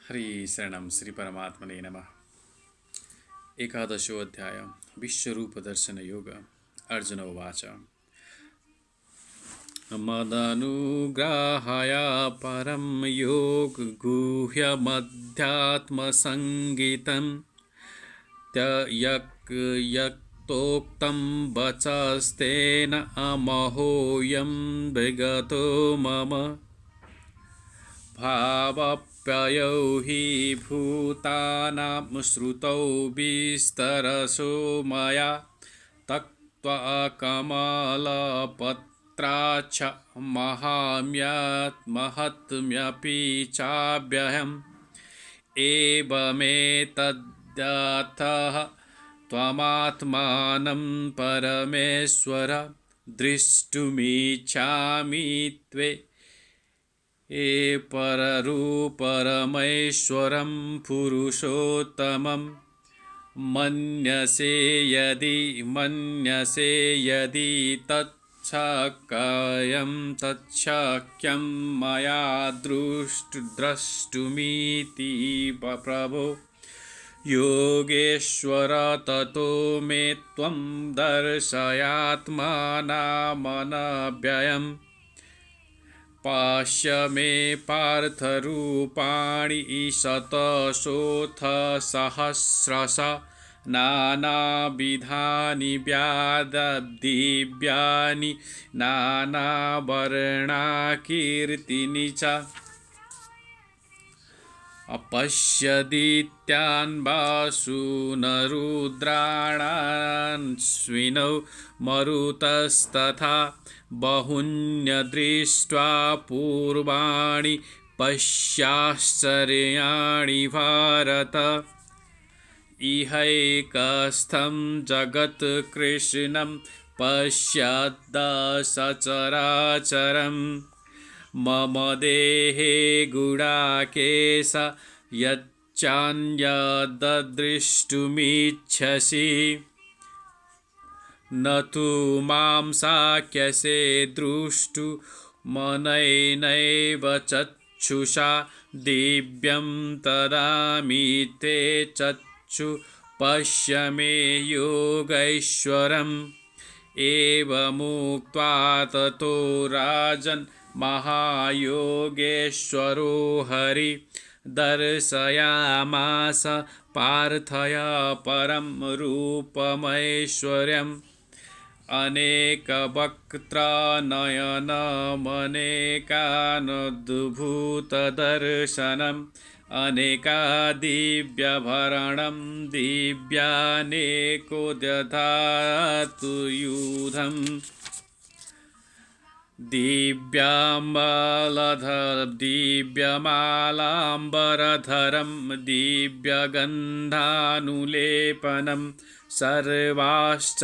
हरि शरणं श्री परमात्मने नमः। एकादशोऽध्याय विश्वरूपदर्शनयोग। अर्जुन उवाच मदनुग्रहाय परं योगगुह्यमध्यात्मसङ्गीतं त्यक्तोक्तं वचस्तेन अमहोऽयं विगतो मम भावप्ययौ हि भूतानां श्रुतौ विस्तरशो मया त्यक्त्वा कमलपत्राच्छ महात्म्यपि चाभ्यहम् एवमेतद्यथः त्वमात्मानं परमेश्वर द्रष्टुमिच्छामि त्वे पररूपरमैश्वरं पुरुषोत्तमं मन्यसे यदि तच्छक्यं मया द्रष्टुमिति प्रभो योगेश्वर ततो मे त्वं दर्शयात्मानमनव्ययम् पश्य मे पार्थरूपाणि शतशोऽथ सहस्रश नानाविधानि दिव्यानि नानावर्णाकीर्तिनि च अपश्यदित्यान् वासुनरुद्राणान्स्विनौ मरुतस्तथा बहून्यदृष्ट्वा पूर्वाणि पश्याश्चर्याणि भारत इहैकस्थं जगत्कृष्णं पश्यद्दशचराचरम् मम देहे गुडाकेश यच्चान्यद्द्रष्टुमिच्छसि न तु मां शक्यसे द्रष्टुमनेनैव चक्षुषा दिव्यं ददामि ते चक्षु पश्य मे योगैश्वरम् एवमुक्त्वा ततो राजन् महायोगेश्वरो हरि दर्शयामास पार्थय परं रूपमैश्वर्यम् अनेकवक्त्रानयनमनेकानद्भुतदर्शनम् अनेकादिव्यभरणं दिव्यानेको दधातु युधम् दिव्यमालाम्बरधरं दिव्यगन्धानुलेपनं सर्वाश्चर्यमयं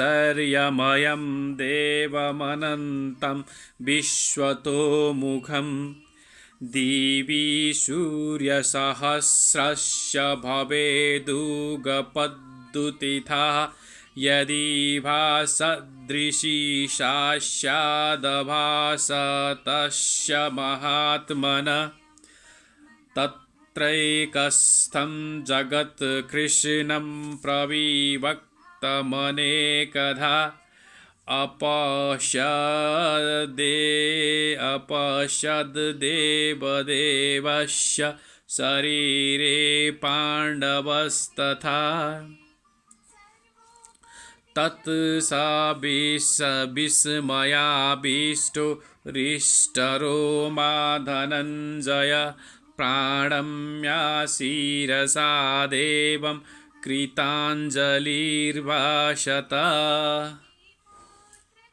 देवमनन्तं विश्वतोमुखम् दिवि सूर्यसहस्रस्य भवेदुगपद्दुतिथा यदि भासदृशी सा स्यादभासतस्य महात्मनः तत्रैकस्थं जगत्कृष्णं प्रविवक्तमनेकधा अपश्यद्देवदेवस्य शरीरे पाण्डवस्तथा तत् विस्मयाभीष्टो हृष्टरो मा धनञ्जय प्रणम्य देवं कृताञ्जलिर्भाषत.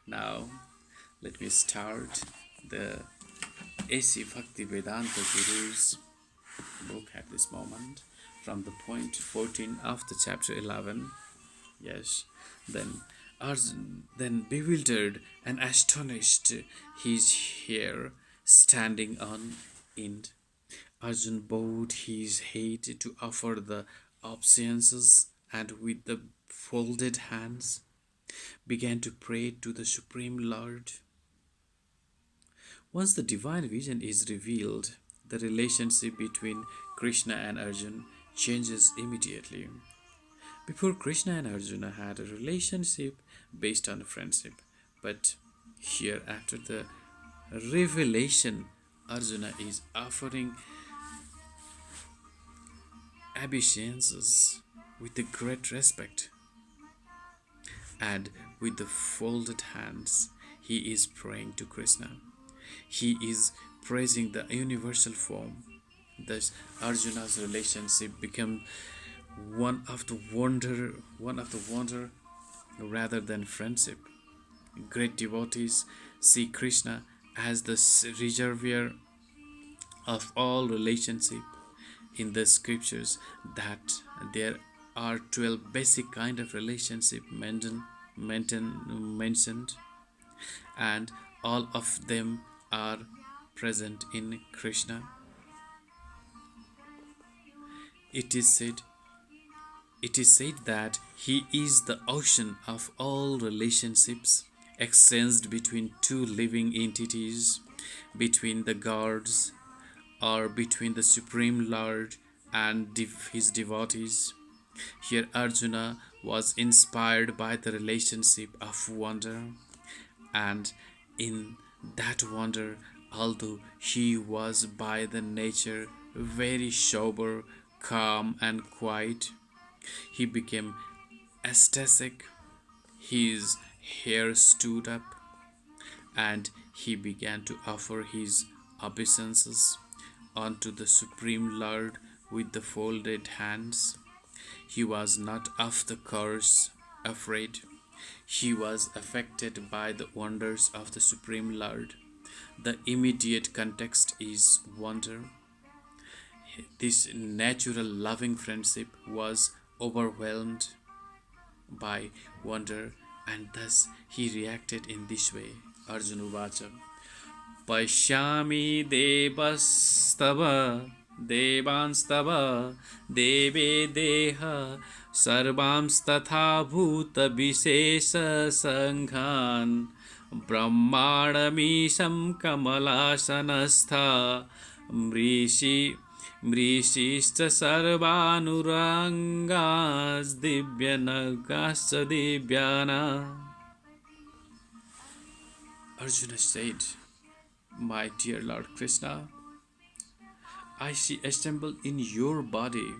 Now let me start the A.C. Bhaktivedanta Guru's book at this moment from the point 14 of the chapter 11. Yes, then Arjun, then bewildered and astonished, he is here standing on Ind. Arjun bowed his head to offer the obeisances and with the folded hands began to pray to the Supreme Lord. Once the divine vision is revealed, the relationship between Krishna and Arjuna changes immediately. Before, Krishna and Arjuna had a relationship based on friendship, but here, after the revelation, Arjuna is offering obeisances with a great respect, and with the folded hands, he is praying to Krishna. He is praising the universal form. Thus, Arjuna's relationship became one of the wonder rather than friendship. Great devotees see Krishna as the reservoir of all relationship. In the scriptures, that there are 12 basic kind of relationship mentioned, and all of them are present in Krishna. It is said It is said that he is the ocean of all relationships exchanged between two living entities, between the gods, or between the Supreme Lord and his devotees. Here, Arjuna was inspired by the relationship of wonder, and in that wonder, although he was by the nature very sober, calm, and quiet, he became ecstatic. His hair stood up, and he began to offer his obeisances unto the Supreme Lord with the folded hands. He was not of the course afraid. He was affected by the wonders of the Supreme Lord. The immediate context is wonder. This natural loving friendship was overwhelmed by wonder, and thus he reacted in this way. Arjuna Vacha Pashyami Devastava Devanstava Deve Deha Sarvamstatha Bhuta Vishesha Sanghan Brahmanamisham Kamalasanastha Mrishishcha Sarvanurangas Divyanagascha Divyana. Arjuna said, my dear Lord Krishna, I see assembled in your body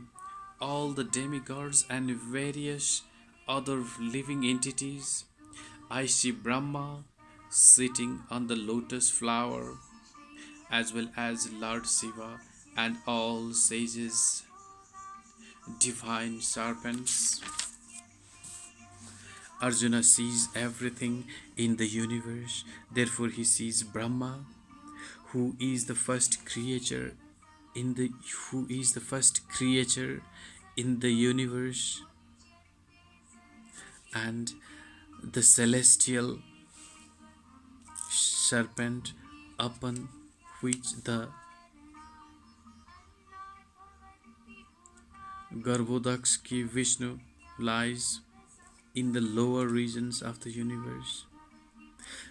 all the demigods and various other living entities. I see Brahma sitting on the lotus flower, as well as Lord Shiva and all sages, divine serpents. Arjuna sees everything in the universe, therefore he sees Brahma, who is the first creature in the universe, and the celestial serpent upon which the Garbhodakshi Vishnu lies in the lower regions of the universe.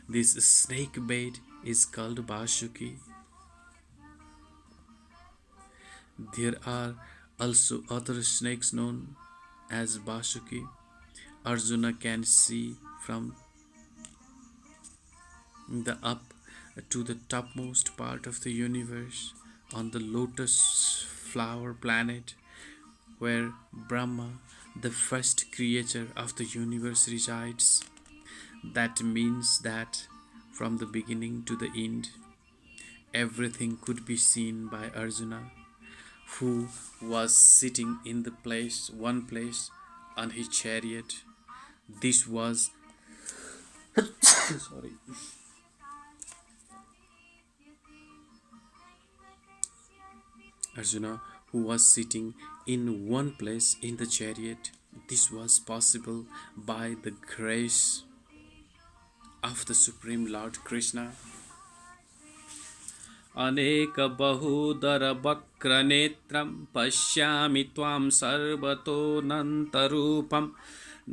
This snake bait is called Vasuki. There are also other snakes known as Vasuki. Arjuna can see from the up to the topmost part of the universe on the lotus flower planet where Brahma, the first creator of the universe, resides. That means that from the beginning to the end, everything could be seen by Arjuna, who was sitting in one place on his chariot. This was sorry. Arjuna, who was sitting in one place in the chariot. This was possible by the grace of the Supreme Lord Krishna. अनेक बहुदर वक्र नेत्रं पश्यामि त्वां सर्वतोऽनन्तरूपं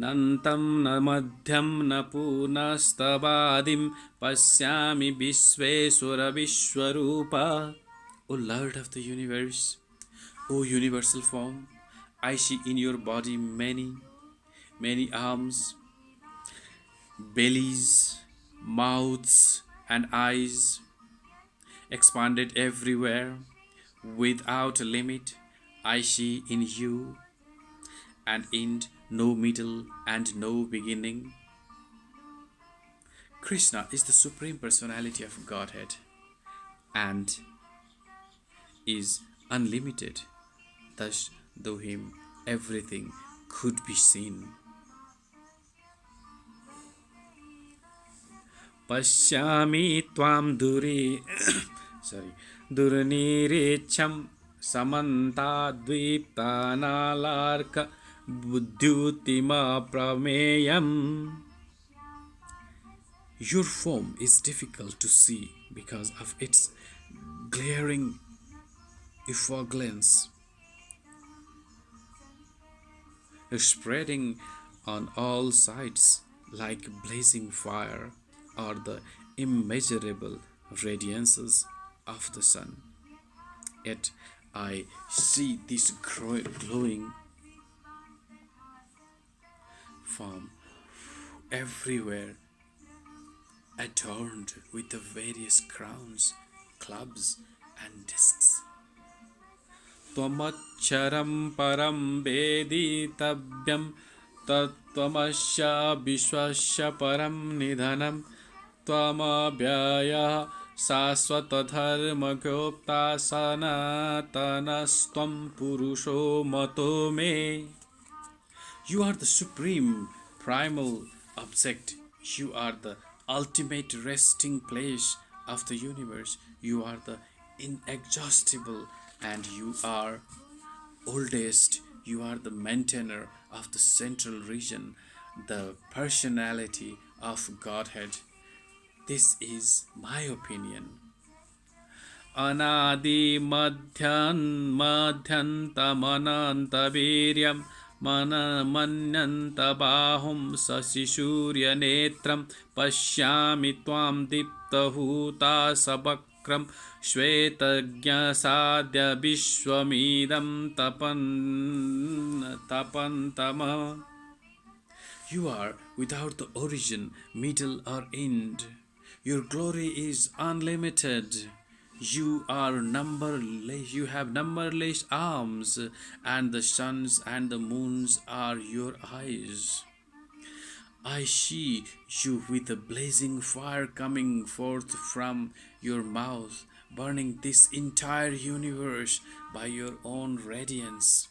नन्तं न मध्यं न पुनस्तवादिं पश्यामि Vishweshwar Vishwarupa. O Lord of the universe, O universal form, I see in your body many, many arms, bellies, mouths, and eyes expanded everywhere without a limit. I see in you and in no middle and no beginning. Krishna is the Supreme Personality of Godhead and is unlimited. Thus, through him, everything could be seen. Pashyami tvam duri sorry durnireacham samantadviptanalarka buddhutima prameyam. Your form is difficult to see because of its glaring effulgence spreading on all sides like blazing fire or the immeasurable radiances of the sun. Yet I see this glowing form everywhere, adorned with the various crowns, clubs, and discs. Tvamaccharam param veditabhyam tattvamashya vishwasya param nidhanam tvamabhyaya sasvatadharmagopta sanatanastvam purusho mato me. You are the supreme primal object. You are the ultimate resting place of the universe. You are the inexhaustible and you are oldest. You are the maintainer of the central region, the personality of Godhead. This is my opinion. Anadi madhyantamanantaviryam mananyantabahum sasishuryanetram pashyami tvam diptahuta sabakram shvetagyasadya vishwamidam tapantama. You are without the origin, middle, or end. Your glory is unlimited. You are numberless. You have numberless arms, and the suns and the moons are your eyes. I see you with a blazing fire coming forth from your mouth, burning this entire universe by your own radiance.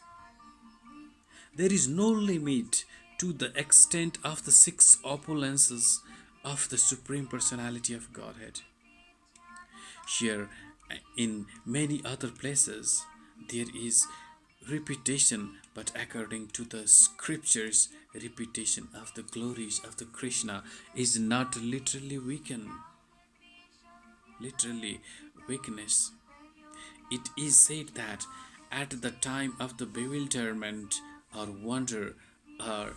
There is no limit to the extent of the six opulences of the Supreme Personality of Godhead. Here, in many other places, there is repetition, but according to the scriptures, repetition of the glories of the Krishna is not literally weakness. It is said that at the time of the bewilderment or wonder or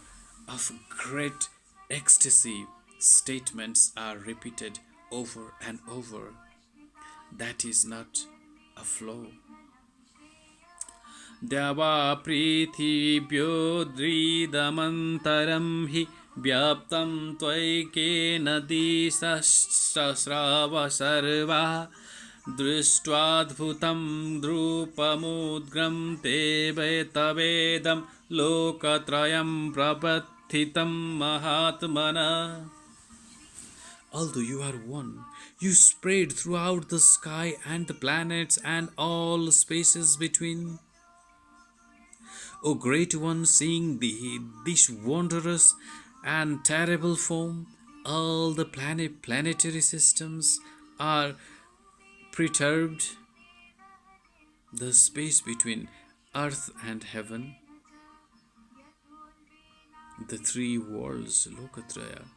of great ecstasy, statements are repeated over and over. That is not a flow. Deva prithibhyo dridhamantaram hi vyaptam tvaikena disasrava sarva दृष्ट्वाद्भुतं द्रूपमुद्ग्रं ते तवेदं लोकत्रयं प्रबद्धितं महात्मना. Although you are one, you spread throughout the sky and the planets and all spaces between. O Great One, seeing this wondrous and terrible form, all the planetary systems are perturbed. The space between earth and heaven, the three worlds, Lokatraya,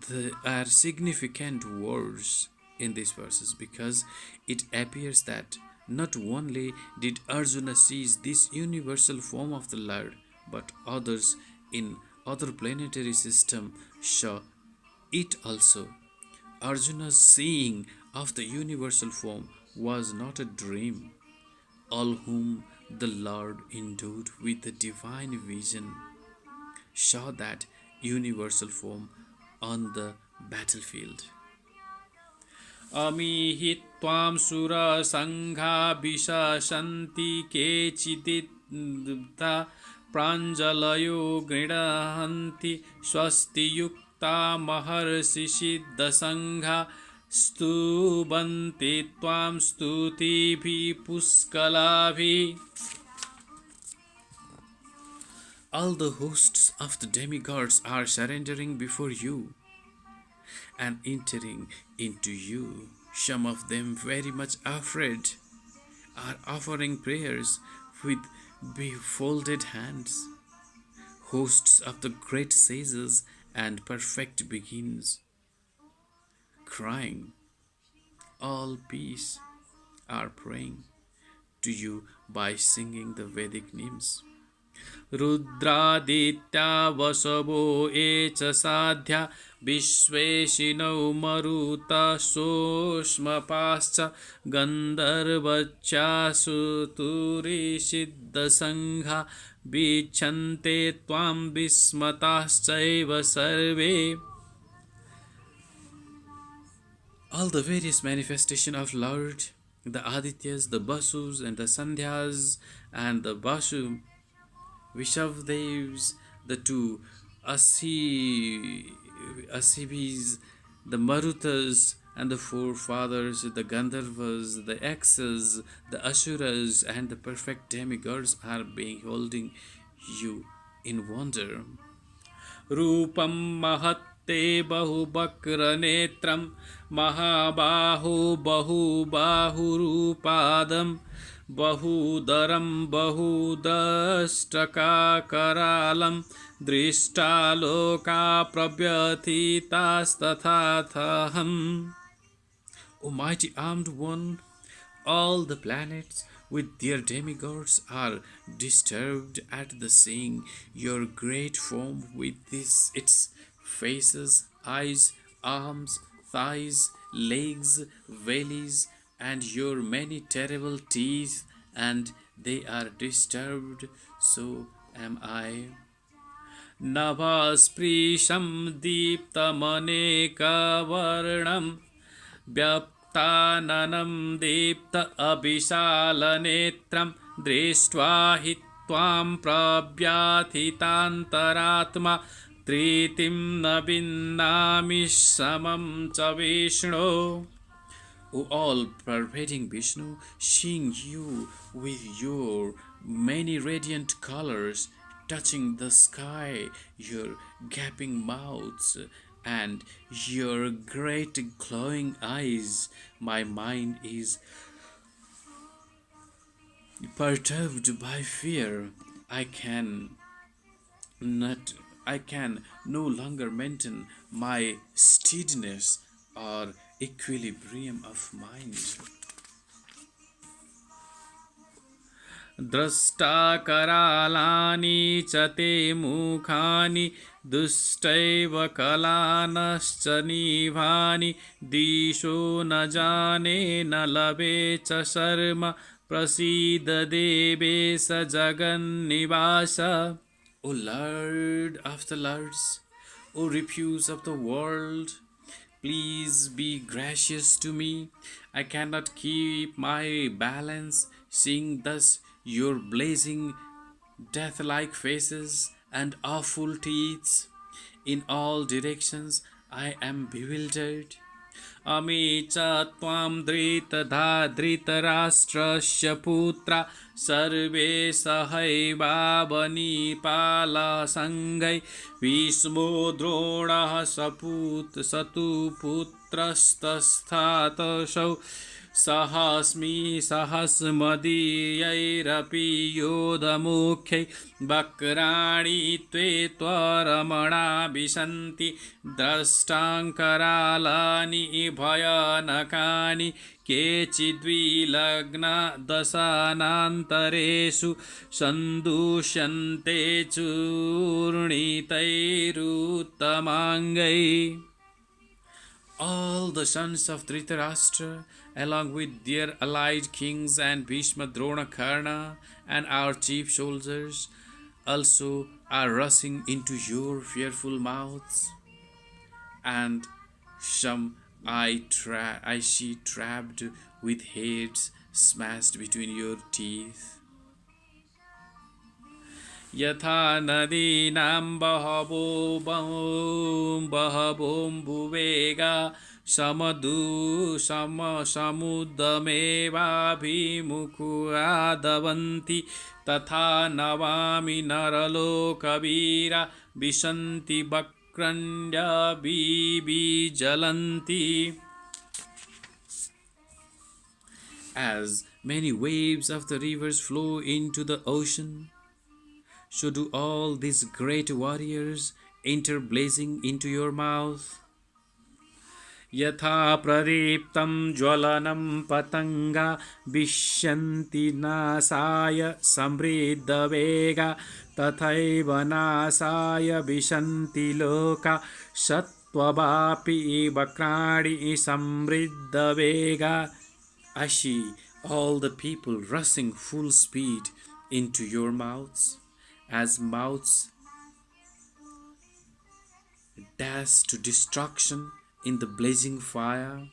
there are significant words in these verses because it appears that not only did Arjuna seize this universal form of the Lord, but others in other planetary system saw it also. Arjuna's seeing of the universal form was not a dream. All whom the Lord endowed with the divine vision saw that universal form on the battlefield. अमीहित्वां सुरसङ्घा विशसन्ति केचिदित्ता प्राञ्जलयो गृह्णन्ति स्वस्तियुक्ता महर्षिसिद्धसङ्घा स्तुवन्ति त्वां स्तुतिभिः पुष्कलाभिः. All the hosts of the demigods are surrendering before you and entering into you. Some of them, very much afraid, are offering prayers with befolded hands. Hosts of the great sages and perfect beings, crying, all peace, are praying to you by singing the Vedic names. रुद्रादित्या वसवो ये च साध्या विश्वेशिनो मरुतशोष्मपाश्च गन्धर्वच्चासुतुरिसिद्धसङ्घा वीक्षन्ते त्वां विस्मताश्चैव सर्वे. All the various manifestation of Lord, the Adityas, the Basus, and the Sandhyas, and the Vishavdevs, the two Asibis, the Marutas, and the forefathers, the Gandharvas, the Akshas, the Asuras, and the perfect demigods are beholding you in wonder. Rupam mahatte bahubakranetram mahabahu bahubahurupadam बहुदरं बहुदष्टकाकरालं दृष्टालोका प्रव्यथितास्तथाथहम्. O mighty armed one, all the planets with their demigods are disturbed at the seeing your great form with its faces, eyes, arms, thighs, legs, bellies, and your many terrible teeth, and they are disturbed, so am I. Navasprisam deeptamanekavarnam vyaptananam deepta abhishalanetram drishtva hi tvam prabhyathitantaratma tritim nabinnami samam cha Vishnu. O all-pervading Vishnu, seeing you with your many radiant colors touching the sky, your gaping mouths, and your great glowing eyes, my mind is perturbed by fear. I can no longer maintain my steadiness or equilibrium of mind. Drashta karalani chate mukhani dushaiva kalanascha nivani disho na jane na labe cha sharma prasida deve sa jagan nivasa. O Lord of the Lords, O refuse of the world, please be gracious to me. I cannot keep my balance, seeing thus your blazing death-like faces and awful teeth. In all directions I am bewildered. Ami cha tvam dhritarashtrasya putra sarve sahaivavani pala sangai Bhishmo Drona satu putrastasthātasau Sahasmi sahasmadiyayrapi yodhamukhai Bakrani tve tvaramana visanti Drashtankaralani bhayanakani Kechidvilagna dasanantaresu Sandushante churnitairuttamangai. All the sons of Dhritarashtra, along with their allied kings and Bhishma, Drona, Karna, and our chief soldiers, also are rushing into your fearful mouths, and some I see trapped with heads smashed between your teeth. यथा नदीनां बहवोऽम्बुवेगा समुद्रमेवाभिमुखा दवन्ति तथा नमामि नरलोकवीरा विशन्ति वक्रण्यविज्वलन्ति. As many waves of the rivers flow into the ocean, so do all these great warriors enter blazing into your mouth. Yatha pradiptam jwalanam patanga vishyanti nasaya samriddha vega tathaiva nasaya vishanti loka sattvapi vakrani samriddha vega. I see all the people rushing full speed into your mouths, as mouths dash to destruction in the blazing fire.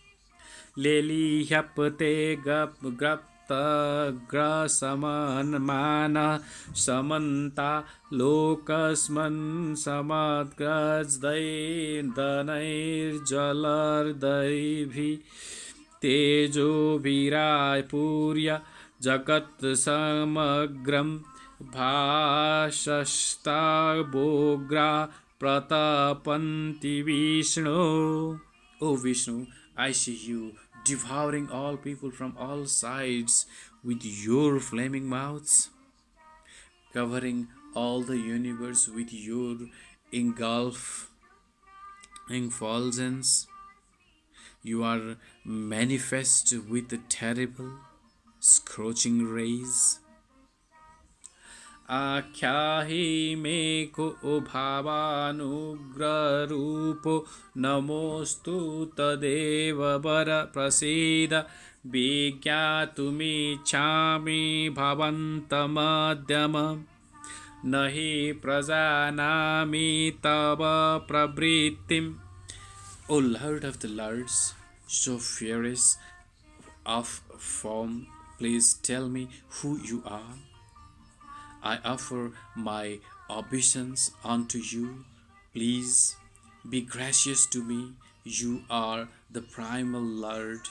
Leli hyapate grapta grasaman mana samanta lokasman samadgrajday danair jalardaivi tejo viray purya jagat samagram Bhashasta Bogra Pratapanti Vishnu. O Vishnu, I see you devouring all people from all sides with your flaming mouths, covering all the universe with your engulfing effulgence. You are manifest with the terrible, scorching rays. आख्याहि मे को भावानुग्ररूपो नमोऽस्तु तदेव वर प्रसीद विज्ञातुमिच्छामि भवन्तमद्यम न हि प्रजानामि तव प्रवृत्तिम्. O Lord of the Lords, so furious of form, please tell me who you are. I offer my obeisance unto you. Please be gracious to me. You are the primal Lord.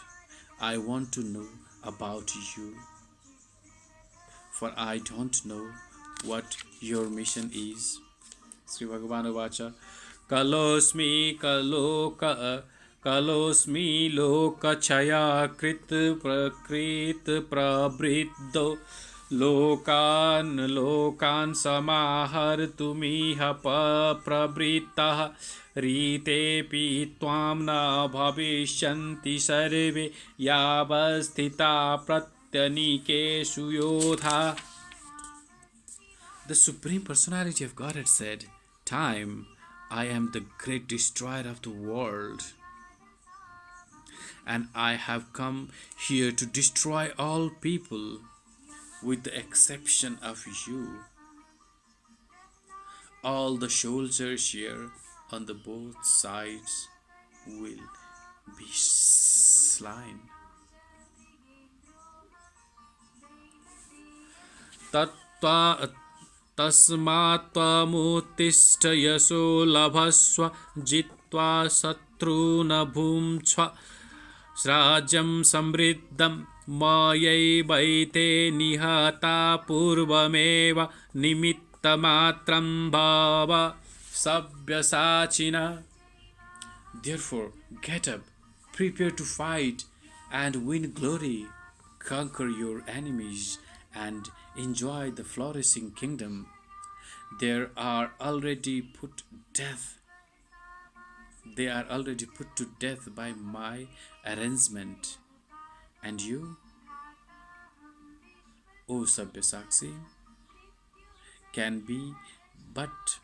I want to know about you, for I don't know what your mission is. Sri Bhagavan Vacha Kalosmi Kalosmi Lokachaya Krit Prakrit Prabriddo लोकान् समाहर्तुमिह प्रवृत्तः रीतेऽपि त्वां न भविष्यन्ति सर्वे यावस्थिता प्रत्यनीकेषु योधा. The Supreme Personality of Godhead said, Time, I am the great destroyer of the world, and I have come here to destroy all people, with the exception of you. All the soldiers here on the both sides will be slain. Tasmat tvamuttishta yaso labhasva jitva satruna bhumchva Srajam samriddham mayaivaite nihata purvameva nimittamatram bhava sabhyasachina. Therefore, get up, prepare to fight and win glory, conquer your enemies and enjoy the flourishing kingdom. They are already put to death by my arrangement. And you, O Sabyasachi, can be but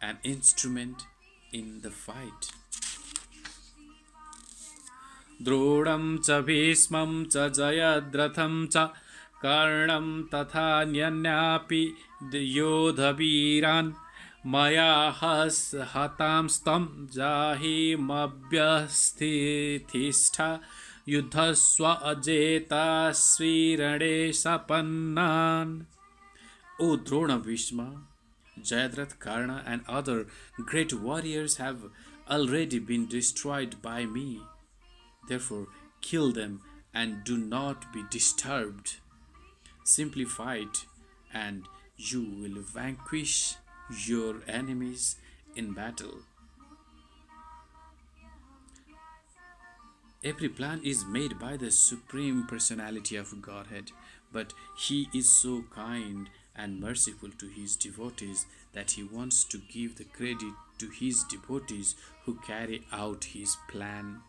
an instrument in the fight. द्रोणं च भीष्मं च जयद्रथं च कर्णं तथान्यापि योधवीरान् मया हतांस्तं जाहिमभ्यस्थितिष्ठ युद्धस्व अजेतास्वीरणे सपन्नान्. O Drona, Bhishma, Jayadratha, Karna, and other great warriors have already been destroyed by me. Therefore, kill them and do not be disturbed. Simply fight, and you will vanquish your enemies in battle. Every plan is made by the Supreme Personality of Godhead, but He is so kind and merciful to His devotees that He wants to give the credit to His devotees who carry out His plan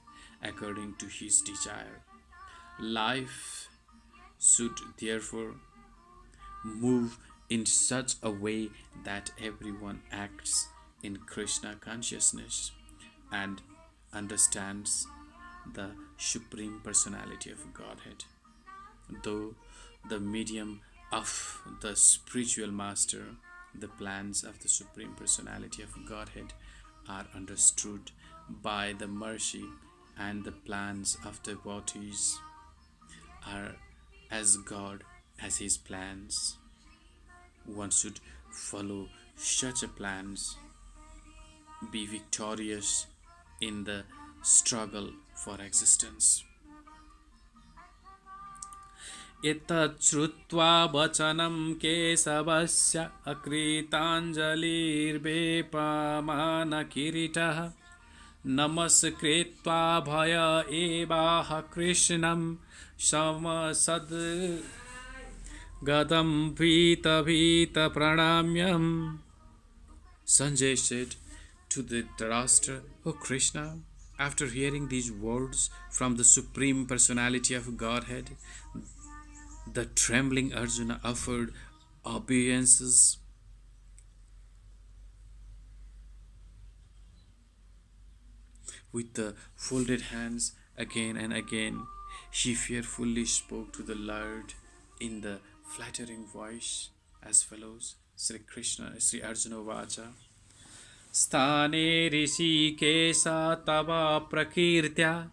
according to His desire. Life should therefore move in such a way that everyone acts in Krishna consciousness and understands the Supreme Personality of Godhead. Though the medium of the spiritual master, the plans of the Supreme Personality of Godhead are understood by the mercy, and the plans of devotees are as God as His plans. One should follow such a plans, be victorious in the struggle for existence. एतच्छ्रुत्वा वचनं केशवस्य अकृताञ्जलिर्वेपमानकिरीटः नमस्कृत्वा भय एवाह कृष्णं समसद् गदं भीतभीतप्रणम्यं. Sanjay said to the Dhritarashtra, O Krishna, after hearing these words from the Supreme Personality of Godhead, the trembling Arjuna offered obeisances with the folded hands again and again. He fearfully spoke to the Lord in the flattering voice as follows. Sri Arjuna Vacha Sthane Rishikesha Tava Prakirtya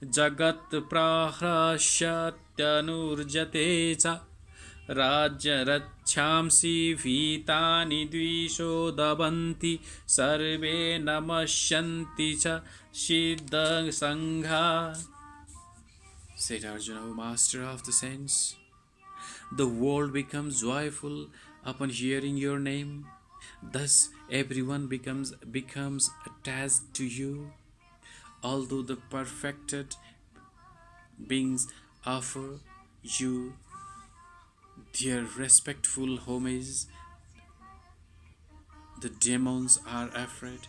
Jagat Prahrasyatyanurjate cha Rajya Rachyamsi Vitani Dvisho Dabanti Sarve Namasyanti cha Siddha Sangha. Said Arjuna, O Master of the Saints, the world becomes joyful upon hearing your name. Thus everyone becomes attached to you. Although the perfected beings offer you their respectful homage, the demons are afraid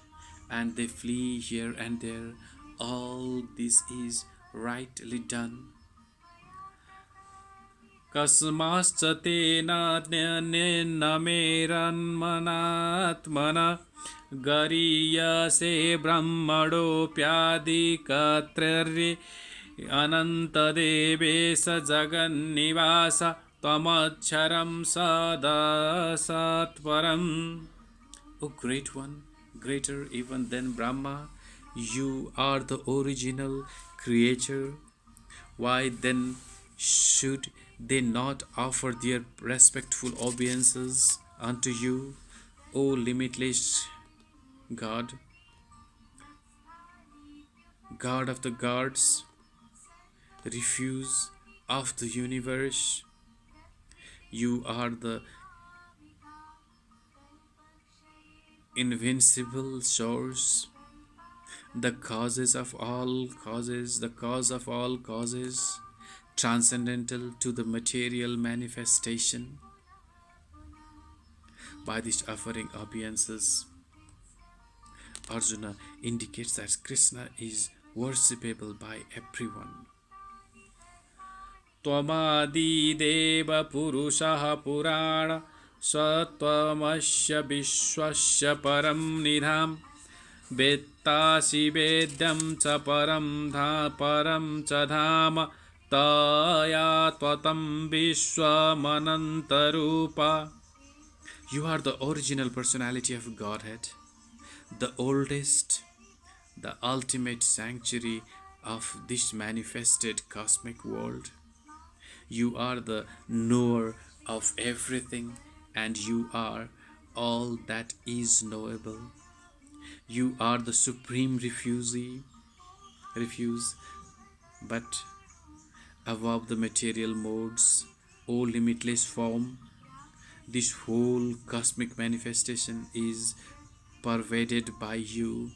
and they flee here and there. All this is rightly done. Kasmascha tena jnanena meranmanatmana gariyase brahmadopyadikatrarye anantadevesa jagannivasa tamacharam sadasatparam. O Great One, greater even than Brahma, you are the original creator. Why then should they not offer their respectful obeisances unto you, O limitless God, God of the gods, refuge of the universe? You are the invincible source, the causes of all causes, the cause of all causes, transcendental to the material manifestation. By this offering obeisances, Arjuna indicates that Krishna is worshipable by everyone. Tvamadi deva purushaha purana Satvamasya Vishwasya Param Nidham वेत्तासि वेद्यं च परं च धाम तया त्वतं विश्वमनन्तरूपा. You are the original personality of Godhead, the oldest, the ultimate sanctuary of this manifested cosmic world. You are the knower of everything, and you are all that is knowable. You are the supreme refuse, but above the material modes, O limitless form, this whole cosmic manifestation is pervaded by you.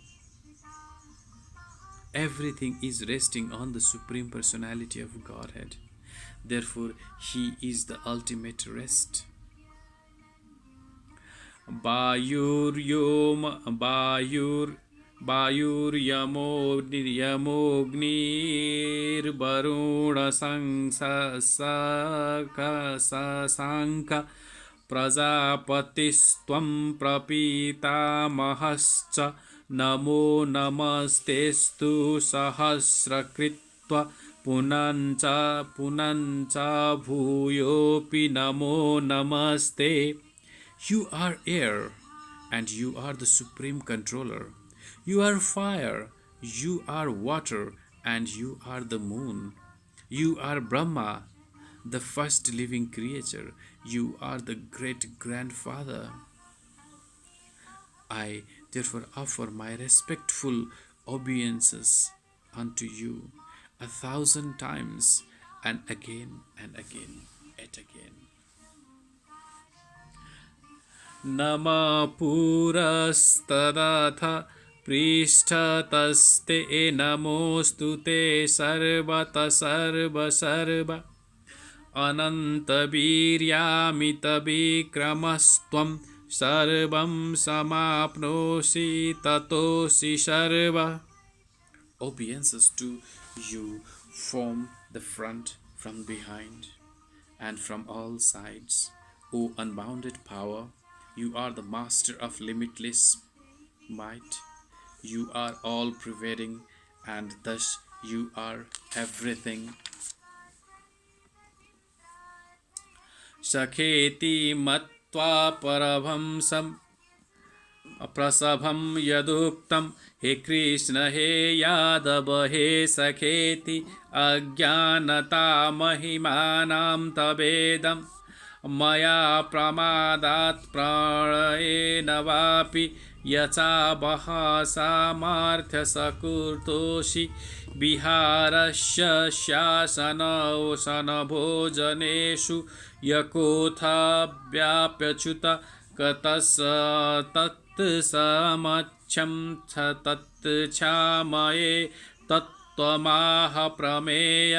Everything is resting on the Supreme Personality of Godhead. Therefore, He is the ultimate rest. वायुर्यमोऽग्निर्वरुणसंसाङ्क प्रजापतिस्त्वं प्रपीतामहश्च नमो नमस्तेस्तु सहस्रकृत्वा पुनञ्च भूयोऽपि नमो नमस्ते. You are air, and you are the supreme controller. You are fire, you are water, and you are the moon. You are Brahma, the first living creature. You are the great grandfather. I therefore offer my respectful obeisances unto you 1,000 times and again and again and again. नमः पुरस्तदथ पृष्ठतस्ते नमोऽस्तु ते सर्वतः सर्व अनन्तवीर्यामितविक्रमस्त्वं सर्वं समाप्नोषि ततोऽसि सर्व. Obeisances to you from the front, from behind, and from all sides. O unbounded power, you are the master of limitless might. You are all pervading, and thus you are everything. Sakheti matva parabhamsam प्रसभं यदुक्तं हे कृष्ण हे यादव हे सखेति अज्ञानता महिमानां तवेदं मया प्रमादात् प्रणयेन वापि यचावः सामर्थ्यसकृतोषि विहारस्य शासनोषणभोजनेषु यकोथा व्याप्यच्युत कतस तत्समच्छं तत्क्षामये तत्त्वमाह प्रमेय.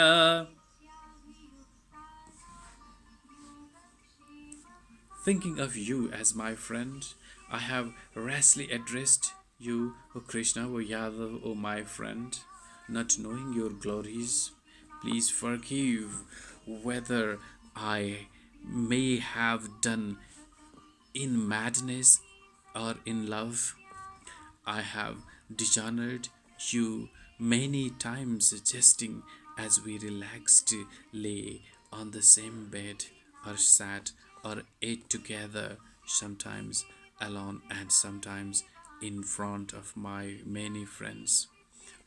Thinking of you as my friend, I have rashly addressed you, O Krishna, O Yadav, O my friend, not knowing your glories. Please forgive whether I may have done in madness or in love. I have dishonored you many times, jesting as we relaxed lay on the same bed or sat or ate together, sometimes alone and sometimes in front of my many friends.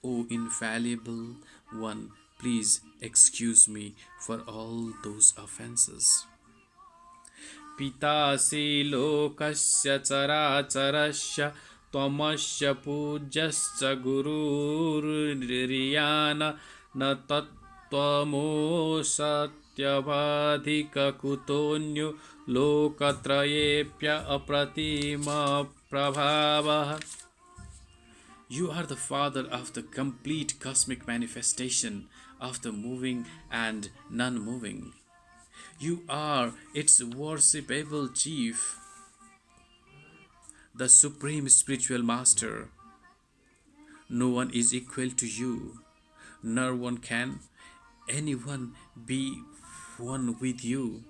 O infallible one, please excuse me for all those offenses. पितासि लोकस्य चराचरस्य त्वमस्य पूज्यश्च गुरुर्यान् न तत्त्वमोऽसत्यवधिककुतोऽन्यो लोकत्रयेऽप्य अप्रतिमप्रभावः. You are the father of the complete cosmic manifestation of the moving and non-moving. You are its worshipable chief, the supreme spiritual master. No one is equal to you, nor one can anyone be one with you.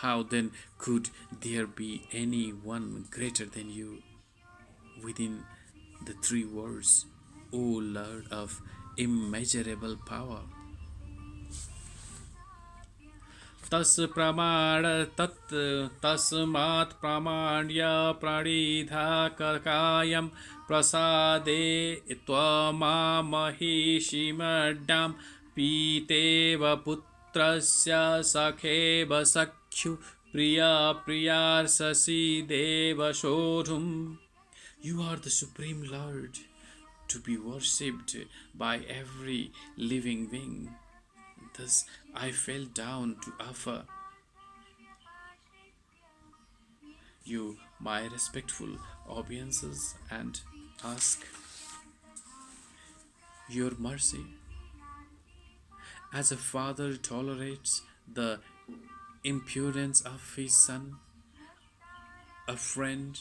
How then could there be anyone greater than you within the three words, O Lord of immeasurable power. तस्मात् प्रामाण्य प्रणिधा कायं प्रसादे त्वमामहिषिमड्डां पीतेव पुत्रस्य सखेव सख्यु प्रिया प्रियार्षसि देव शोधुम्. You are the Supreme Lord, to be worshipped by every living being. Thus I fell down to offer you my respectful obeisances and ask your mercy. As a father tolerates the impudence of his son, a friend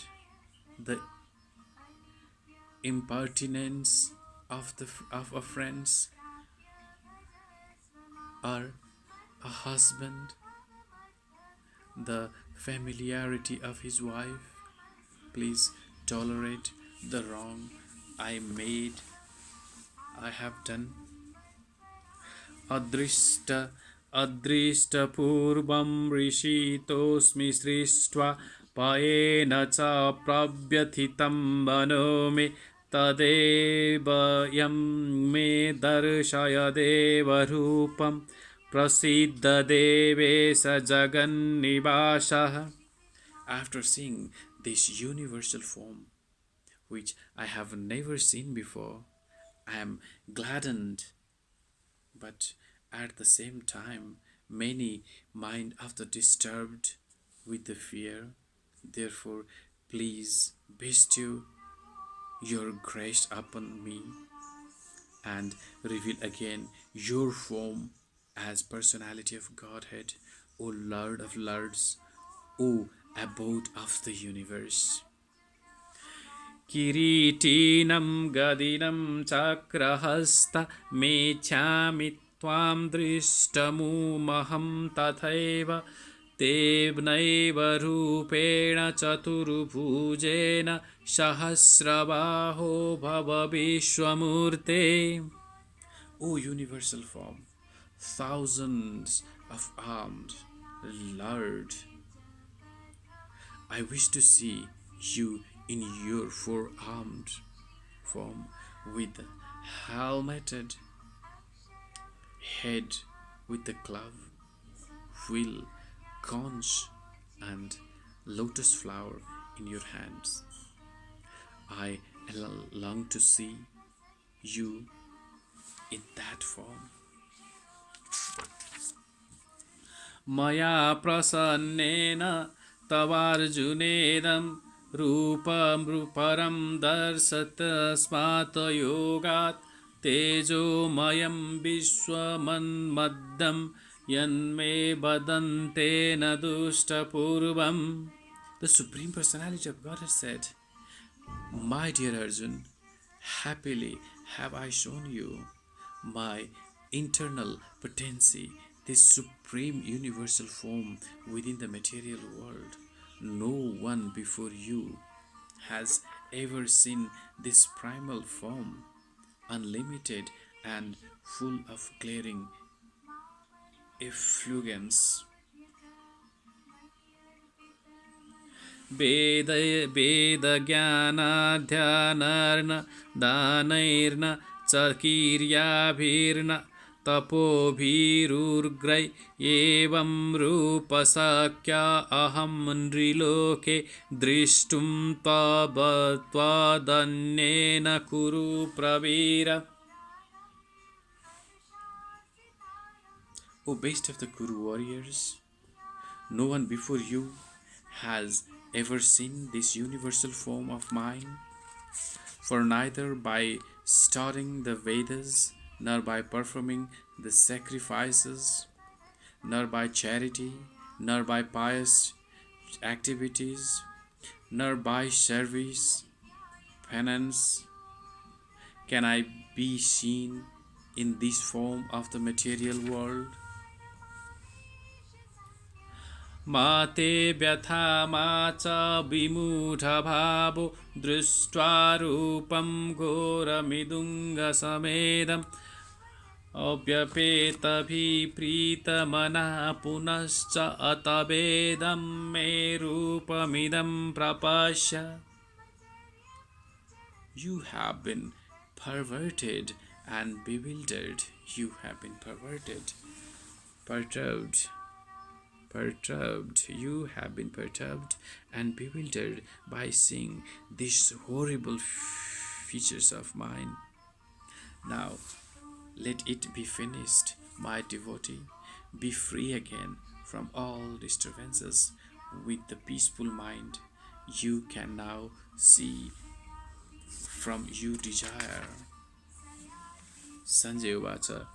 the impertinence of a friends, or a husband the familiarity of his wife, please tolerate the wrong I have done. अदृष्टपूर्वं ऋषितोऽस्मि सृष्ट्वा पयेन च प्रव्यथितं मनो मे तदेवयं मे दर्शय देवरूपं प्रसीद Devesh जगन्निवासः. After seeing this universal form, which I have never seen before, I am gladdened, but at the same time, many mind after disturbed with the fear. Therefore, please bestow your grace upon me and reveal again your form as personality of Godhead, O Lord of Lords, O abode of the universe. किरीटिनं गदिनं चक्रहस्त मेच्छामि त्वां दृष्टमुमहं तथैव तेनैव रूपेण चतुर्भुजेन सहस्रबाहो भव विश्वमूर्ते. O universal form, thousands of arms, Lord, I wish to see you in your four-armed form, with the helmeted head, with the glove, wheel, conch, and lotus flower in your hands. I long to see you in that form. मया प्रसन्नेन तवार्जुनेदं रूपं परं दर्शतस्मात् योगात् तेजोमयं विश्वमन्मदं यन्मे वदन्तेन दुष्टपूर्वम्. The Supreme Personality of God has said, My dear Arjun, happily have I shown you my internal potency, this supreme universal form within the material world. No one before you has ever seen this primal form, unlimited and full of glaring effulgence. वेदज्ञानाध्यानर्न दानैर्न च कीर्याभिर्न तपोभिरुग्रै एवं रूपशक्या अहं नृलोके दृष्टुं त्वदन्येन कुरु Pravir. O best of the Kuru warriors, no one before you has ever seen this universal form of mine, for neither by studying the Vedas, nor by performing the sacrifices, nor by charity, nor by pious activities, nor by service, penance, can I be seen in this form of the material world. मा ते व्यथा मा च विमूढभावो दृष्ट्वा रूपं घोरमिदुङ्गसमेदम् अव्यपेतभिप्रीतमनः पुनश्च अतवेदं मे रूपमिदं प्रपश्य. You have been perverted and bewildered. You have been perturbed, perturbed. You have been perturbed and bewildered by seeing these horrible features of mine. Now, let it be finished, my devotee. Be free again from all disturbances. With the peaceful mind, you can now see from you desire. Sanjay Uvacha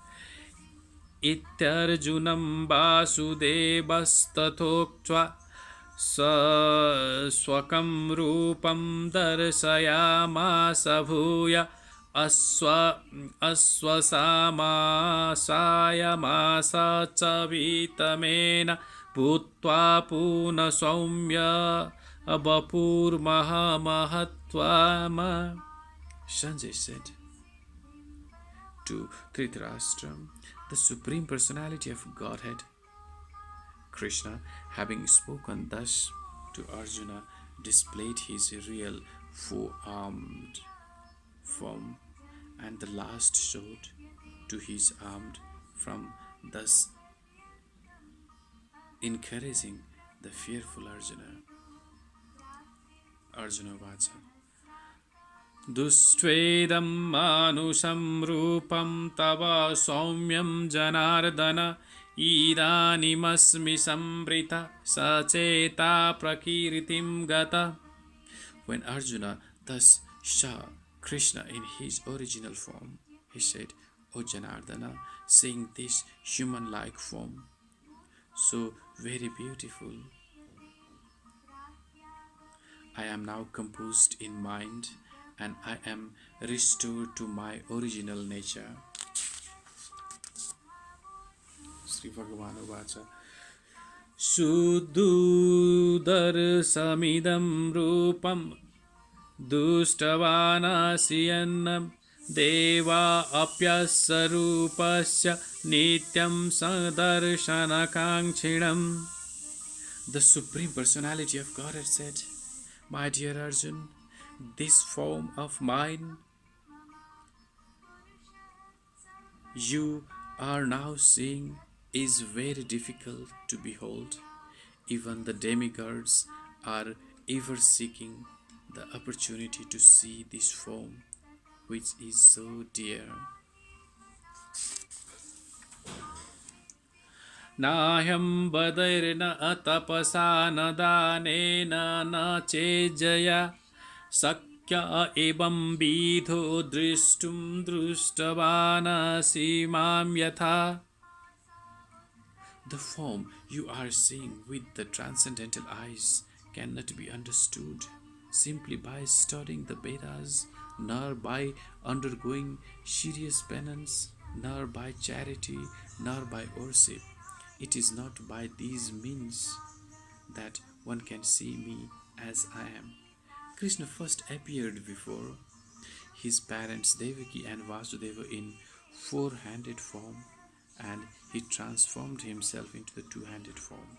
इत्यर्जुनं वासुदेवस्तथोक्त्वा स्वकं रूपं दर्शयामास भूय अश्वसामासायमास च वीतमेन भूत्वा पुनः सौम्य वपुर्महामहत्त्वम्. Sanjay said to Dhritarashtra, the Supreme Personality of Godhead, Krishna, having spoken thus to Arjuna, displayed his real four-armed form, and the last showed to his armed from, thus encouraging the fearful Arjuna. Arjuna Vacha दुष्ट्वेदं मानुषं रूपं तव सौम्यं जनार्दन इदानीमस्मि संवृता सचेता प्रकृतिं गता. When Arjuna thus saw Krishna in his original form, he said, O Janardana, seeing this human-like form, so very beautiful, I am now composed in mind and I am restored to my original nature. Sri Bhagavan Uvacha Suddhudarsamidam rupam dustavanasiyannam deva apyasya rupasya nityam sadarshanakankshinam. The Supreme Personality of Godhead said, My dear Arjun, this form of mine you are now seeing is very difficult to behold. Even the demigods are ever seeking the opportunity to see this form which is so dear. Nahyam badairna atapasa na danena na chejaya Sakya ebam vidho drishtum drushtavanasi mam yatha. The form you are seeing with the transcendental eyes cannot be understood simply by studying the Vedas, nor by undergoing serious penance, nor by charity, nor by worship. It is not by these means that one can see me as I am. Krishna first appeared before his parents Devaki and Vasudeva in four-handed form, and he transformed himself into the two-handed form.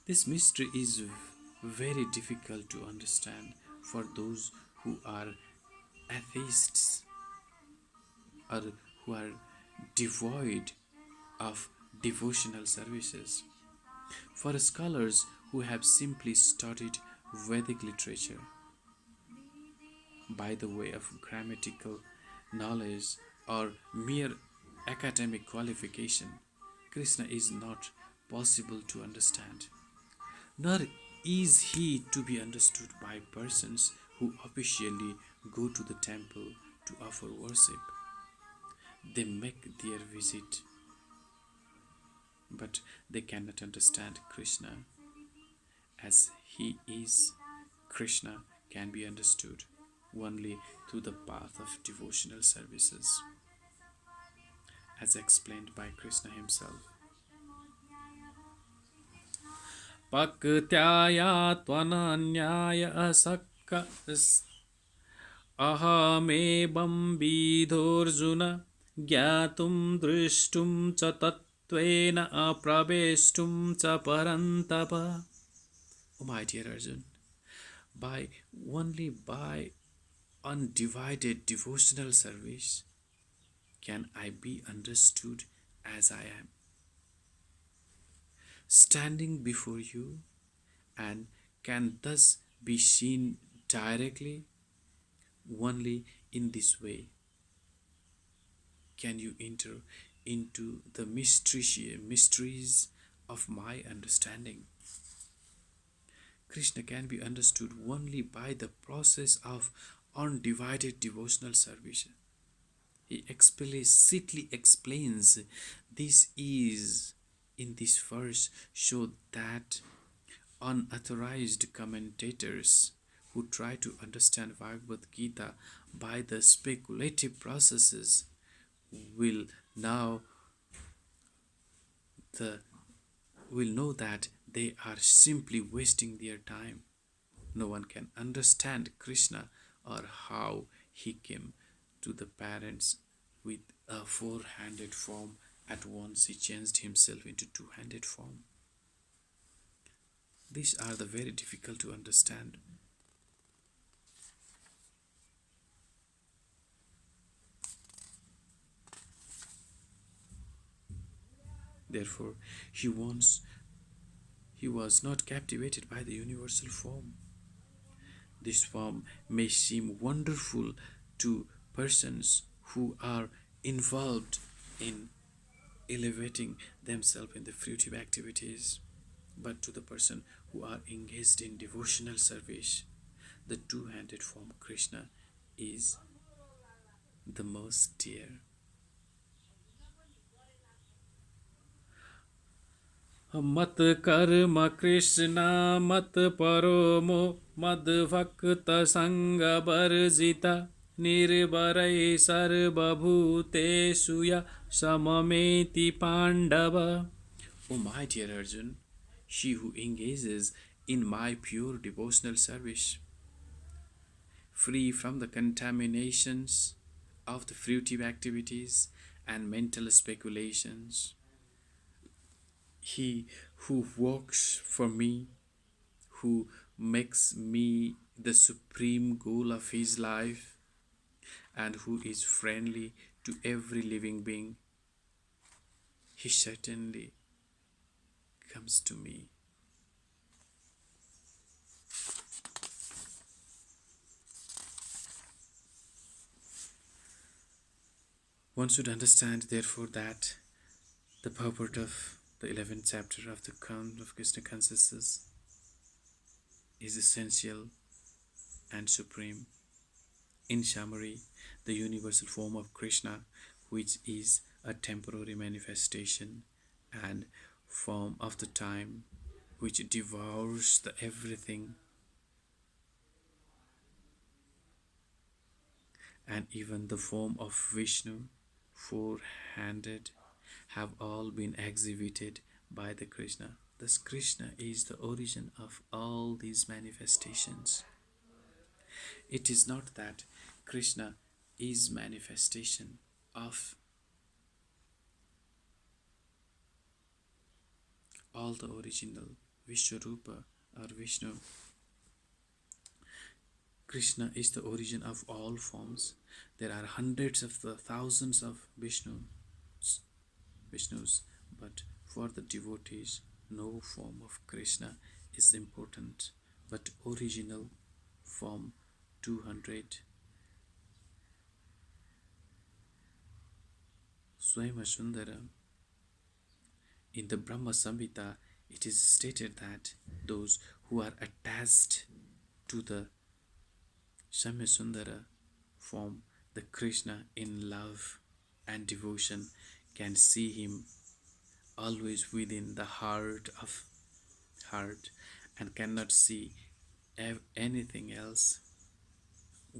This mystery is very difficult to understand for those who are atheists or who are devoid of devotional services. For scholars who have simply studied Vedic literature by the way of grammatical knowledge or mere academic qualification, Krishna is not possible to understand, nor is he to be understood by persons who officially go to the temple to offer worship. They make their visit, but they cannot understand Krishna as he is. Krishna can be understood only through the path of devotional services, as explained by Krishna himself. पक्त्याया त्वनन्याय असक्क अहमेवं विधोऽर्जुन ज्ञातुं द्रष्टुं च तत्त्वेन अप्रवेष्टुं च परन्तप. O my dear Arjun, by only by undivided devotional service can I be understood as I am, standing before you, and can thus be seen directly. Only in this way can you enter into the mysteries of my understanding. Krishna can be understood only by the process of undivided devotional service. He explicitly explains this is in this verse, show that unauthorized commentators who try to understand Bhagavad Gita by the speculative processes will now the will know that they are simply wasting their time. No one can understand Krishna or how he came to the parents with a four-handed form. At once he changed himself into two-handed form. These are the very difficult to understand. Therefore, he was not captivated by the universal form. This form may seem wonderful to persons who are involved in elevating themselves in the fruitive activities, but to the person who are engaged in devotional service, the two-handed form Krishna is the most dear. मत कर्म कृष्ण मत परोमो मद भक्त संग वर्जिता निर्भरै सर्वभूतेषु य सममेति Pandav. O my dear Arjun, she who engages in my pure devotional service, free from the contaminations of the fruitive activities and mental speculations, he who works for me, who makes me the supreme goal of his life, and who is friendly to every living being, he certainly comes to me. One should understand, therefore, that the purport of the 11th chapter of the Kand of Krishna consciousness is essential and supreme. In summary, the universal form of Krishna, which is a temporary manifestation and form of the time, which devours the everything, and even the form of Vishnu, four-handed, have all been exhibited by the Krishna. Thus Krishna is the origin of all these manifestations. It is not that Krishna is manifestation of all the original Vishwarupa or Vishnu. Krishna is the origin of all forms. There are hundreds of the thousands of Vishnus, but for the devotees, no form of Krishna is important, but original form 200. Swayama Sundara. In the Brahma Samhita, it is stated that those who are attached to the Sundara form, the Krishna in love and devotion, can see him always within the heart and cannot see anything else.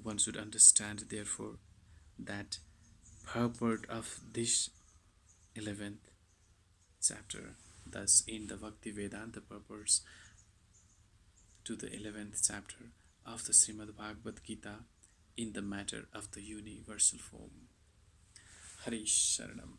One should understand, therefore, that purport of this 11th chapter. Thus, in the Bhakti Vedanta purports, to the 11th chapter of the Srimad Bhagavad Gita in the matter of the universal form. Harish Sharanam.